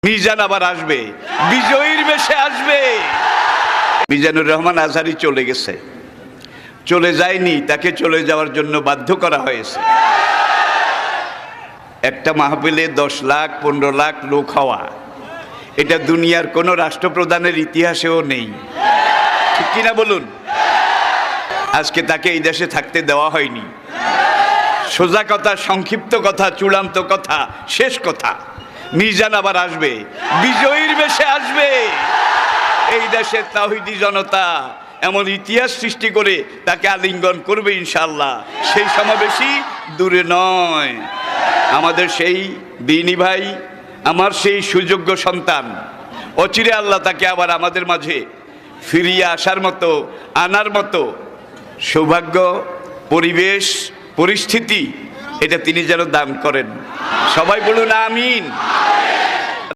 মিজান আবার আসবে, বিজয়ীর বেশে আসবে। মিজানুর রহমান আজহারি চলে গেছে, চলে যায়নি, তাকে চলে যাওয়ার জন্য বাধ্য করা হয়েছে। একটা মাহফিলে 10 লাখ 15 লাখ লোক হওয়া, এটা দুনিয়ার কোনো রাষ্ট্রপ্রধানের ইতিহাসেও নেই, ঠিক কিনা বলুন? আজকে তাকে এই দেশে থাকতে দেওয়া হয়নি। সোজা কথা, সংক্ষিপ্ত কথা, চূড়ান্ত কথা, শেষ কথা, মিজান আবার আসবে, বিজয়ীর বেশে আসবে। এই দেশের তাওহীদি জনতা এমন ইতিহাস সৃষ্টি করে তাকে আলিঙ্গন করবে ইনশাআল্লাহ। সেই সমাবেশই দূরে নয়। আমাদের সেই দিনী ভাই, আমার সেই সুযোগ্য সন্তান, অচিরে আল্লাহ তাকে আবার আমাদের মাঝে ফিরিয়ে আসার মতো, আনার মতো সৌভাগ্য, পরিবেশ, পরিস্থিতি এটা তিনি যেন দান করেন। সবাই বলুন আমিন।